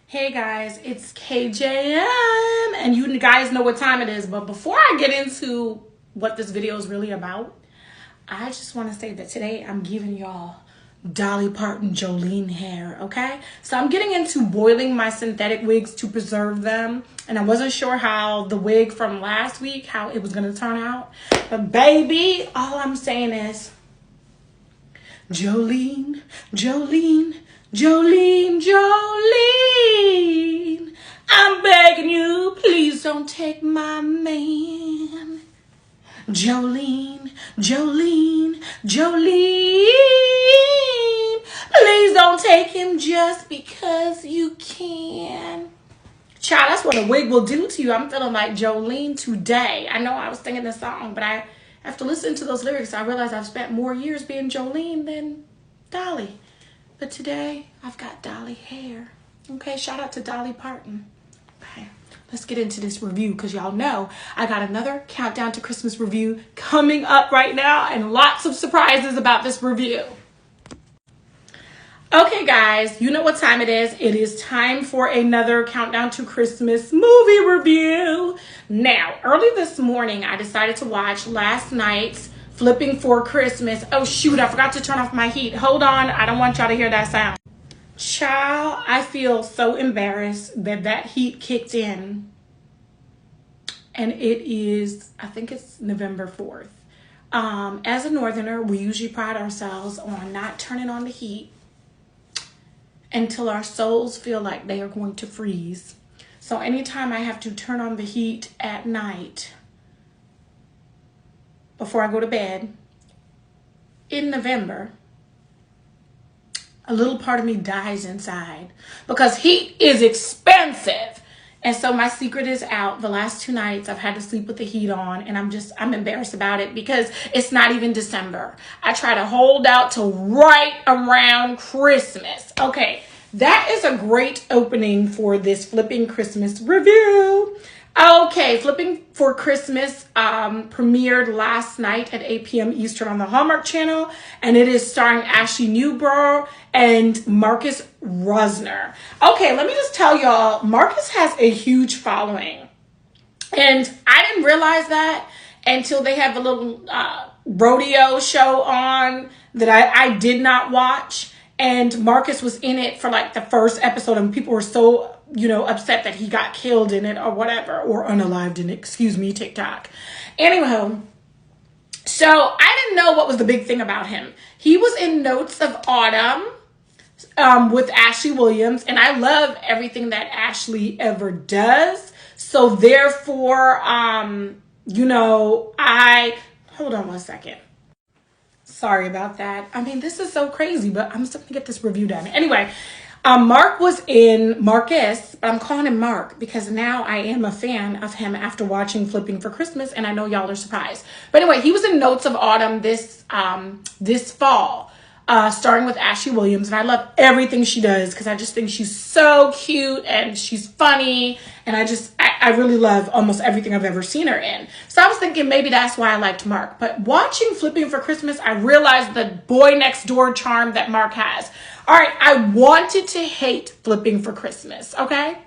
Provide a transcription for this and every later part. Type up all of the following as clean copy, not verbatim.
Hey guys, it's KJM, and you guys know what time it is. But before I get into what this video is really about, I just want to say that today I'm giving y'all Dolly Parton Jolene hair, okay? So I'm getting into boiling my synthetic wigs to preserve them, and I wasn't sure how the wig from last week, how it was going to turn out. But baby, all I'm saying is Jolene, Jolene, Jolene, Jolene, I'm begging you, please don't take my man. Jolene, Jolene, Jolene, please don't take him just because you can. Child, that's what a wig will do to you. I'm feeling like Jolene today. I know I was singing this song, but after listening to those lyrics, I realized I've spent more years being Jolene than Dolly. But today, I've got Dolly hair. Okay, shout out to Dolly Parton. Okay, let's get into this review because y'all know I got another Countdown to Christmas review coming up right now and lots of surprises about this review. Okay, guys, you know what time it is. It is time for another Countdown to Christmas movie review. Now, early this morning, I decided to watch last night's Flipping for Christmas. Oh, shoot, I forgot to turn off my heat. Hold on, I don't want y'all to hear that sound. Child, I feel so embarrassed that heat kicked in. And it is, I think it's November 4th. As a Northerner, we usually pride ourselves on not turning on the heat until our souls feel like they are going to freeze. So anytime I have to turn on the heat at night before I go to bed in November, a little part of me dies inside because heat is expensive. And so my secret is out. The last 2 nights I've had to sleep with the heat on, and I'm embarrassed about it because it's not even December. I try to hold out till right around Christmas. Okay, that is a great opening for this Flipping Christmas review. Okay, Flipping for Christmas premiered last night at 8 p.m. Eastern on the Hallmark channel, and it is starring Ashley Newborough and Marcus Rosner. Okay, let me just tell y'all, Marcus has a huge following, and I didn't realize that until they have a little rodeo show on that I did not watch, and Marcus was in it for like the first episode, and people were so upset that he got killed in it or whatever, or unalived in it. Excuse me, TikTok. Anywho, so I didn't know what was the big thing about him. He was in Notes of Autumn with Ashley Williams, and I love everything that Ashley ever does. So therefore, hold on one second. Sorry about that. I mean, this is so crazy, but I'm still gonna get this review done. Anyway, Mark was in Marcus, but I'm calling him Mark because now I am a fan of him after watching Flipping for Christmas, and I know y'all are surprised. But anyway, he was in Notes of Autumn this fall, starring with Ashley Williams, and I love everything she does because I just think she's so cute and she's funny, and I really love almost everything I've ever seen her in. So I was thinking maybe that's why I liked Mark. But watching Flipping for Christmas, I realized the boy next door charm that Mark has. All right, I wanted to hate Flipping for Christmas, okay?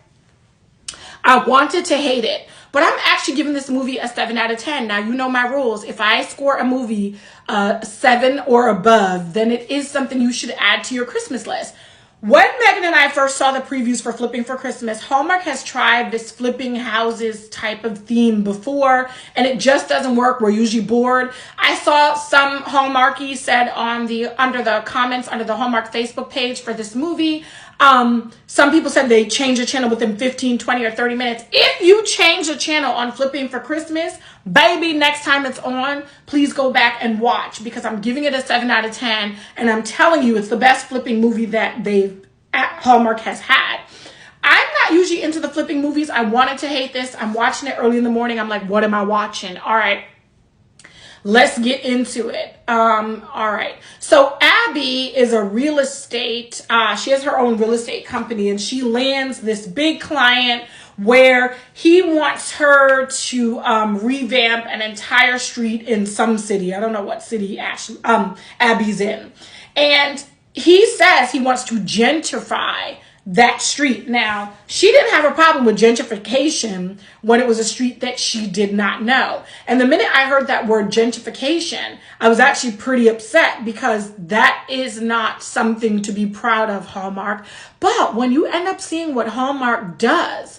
I wanted to hate it, but I'm actually giving this movie a 7 out of 10. Now, you know my rules. If I score a movie 7 or above, then it is something you should add to your Christmas list. When Megan and I first saw the previews for Flipping for Christmas, Hallmark has tried this flipping houses type of theme before, and it just doesn't work. We're usually bored. I saw some Hallmarkies said under the comments under the Hallmark Facebook page for this movie, some people said they change the channel within 15, 20, or 30 minutes. If you change the channel on Flipping for Christmas, baby, next time it's on, please go back and watch because I'm giving it a 7 out of 10, and I'm telling you it's the best flipping movie that Hallmark has had. I'm not usually into the flipping movies. I wanted to hate this. I'm watching it early in the morning. I'm like, what am I watching? All right. Let's get into it. All right. So Abby is a real estate. She has her own real estate company, and she lands this big client where he wants her to revamp an entire street in some city. I don't know what city Abby's in. And he says he wants to gentrify that street. Now, she didn't have a problem with gentrification when it was a street that she did not know. And the minute I heard that word gentrification, I was actually pretty upset because that is not something to be proud of, Hallmark. But when you end up seeing what Hallmark does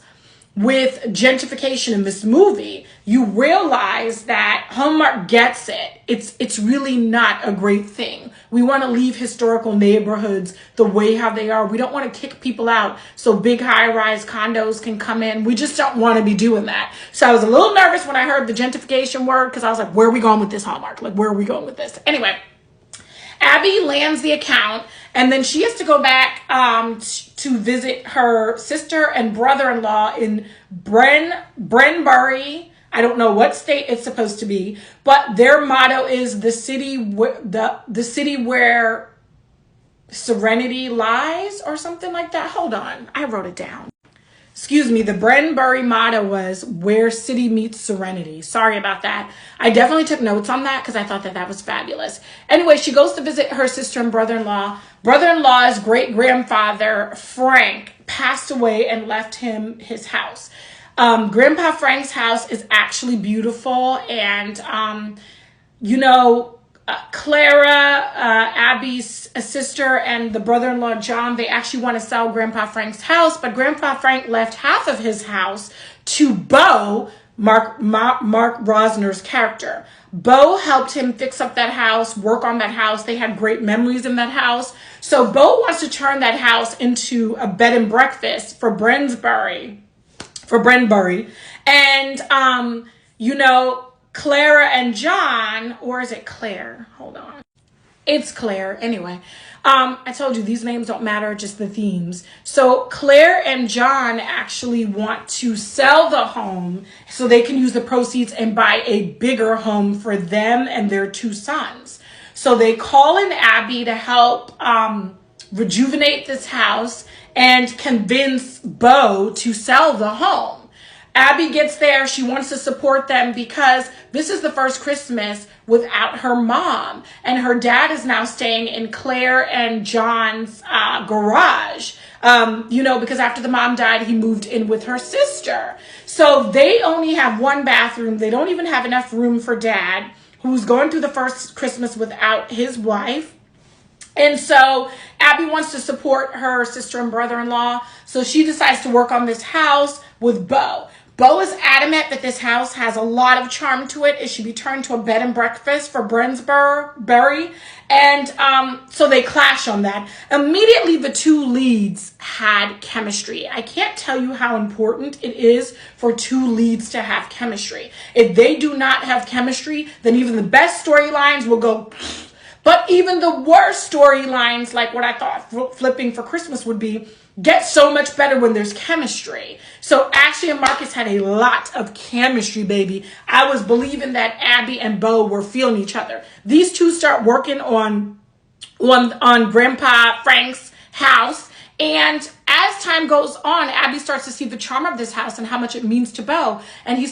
with gentrification in this movie, you realize that Hallmark gets it. It's really not a great thing. We want to leave historical neighborhoods the way how they are. We don't want to kick people out so big high-rise condos can come in. We just don't want to be doing that. So I was a little nervous when I heard the gentrification word because I was like, where are we going with this, Hallmark? Like, where are we going with this? Anyway, Abby lands the account, and then she has to go back to visit her sister and brother-in-law in Brenbury. I don't know what state it's supposed to be, but their motto is the city where serenity lies, or something like that. Hold on, I wrote it down. Excuse me, the Brenbury motto was where city meets serenity. Sorry about that. I definitely took notes on that because I thought that was fabulous. Anyway, she goes to visit her sister and brother-in-law. Brother-in-law's great-grandfather, Frank, passed away and left him his house. Grandpa Frank's house is actually beautiful, and, Clara, Abby's sister, and the brother-in-law, John, they actually want to sell Grandpa Frank's house, but Grandpa Frank left half of his house to Bo, Mark Rosner's character. Bo helped him fix up that house, work on that house. They had great memories in that house. So Bo wants to turn that house into a bed and breakfast for Brenbury. And, Clara and John, or is it Claire? Hold on. It's Claire. Anyway, I told you these names don't matter, just the themes. So Claire and John actually want to sell the home so they can use the proceeds and buy a bigger home for them and their two sons. So they call in Abby to help rejuvenate this house and convince Bo to sell the home. Abby gets there. She wants to support them because this is the first Christmas without her mom. And her dad is now staying in Claire and John's garage. Because after the mom died, he moved in with her sister. So they only have one bathroom. They don't even have enough room for Dad, who's going through the first Christmas without his wife. And so Abby wants to support her sister and brother-in-law. So she decides to work on this house with Bo. Bo is adamant that this house has a lot of charm to it. It should be turned to a bed and breakfast for Brenbury. And so they clash on that. Immediately, the two leads had chemistry. I can't tell you how important it is for two leads to have chemistry. If they do not have chemistry, then even the best storylines will go... But even the worst storylines, like what I thought Flipping for Christmas would be, get so much better when there's chemistry. So Ashley and Marcus had a lot of chemistry, baby. I was believing that Abby and Bo were feeling each other. These two start working on Grandpa Frank's house. And as time goes on, Abby starts to see the charm of this house and how much it means to Bo. And she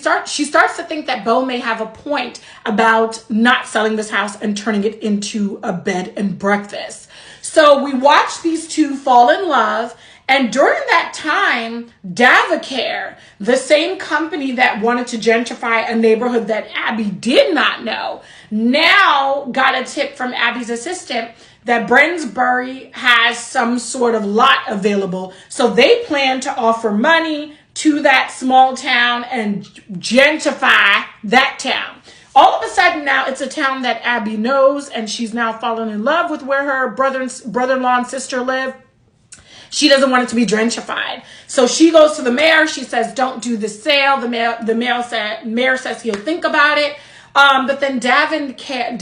starts to think that Bo may have a point about not selling this house and turning it into a bed and breakfast. So we watch these two fall in love. And during that time, Davicare, the same company that wanted to gentrify a neighborhood that Abby did not know, now got a tip from Abby's assistant that Brenbury has some sort of lot available. So they plan to offer money to that small town and gentrify that town. All of a sudden now it's a town that Abby knows, and she's now fallen in love with where her brother-in-law and sister live. She doesn't want it to be gentrified. So she goes to the mayor. She says, don't do the sale. The mayor says he'll think about it. But then Davicare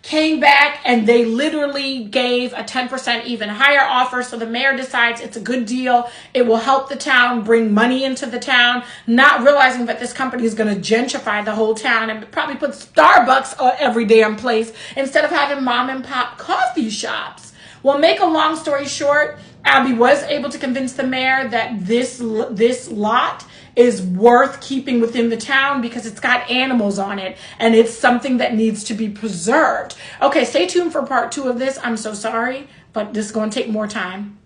came back, and they literally gave a 10% even higher offer. So the mayor decides it's a good deal. It will help the town bring money into the town, not realizing that this company is going to gentrify the whole town and probably put Starbucks every damn place instead of having mom and pop coffee shops. Well, make a long story short, Abby was able to convince the mayor that this lot is worth keeping within the town because it's got animals on it and it's something that needs to be preserved. Okay, stay tuned for part 2 of this. I'm so sorry, but this is going to take more time.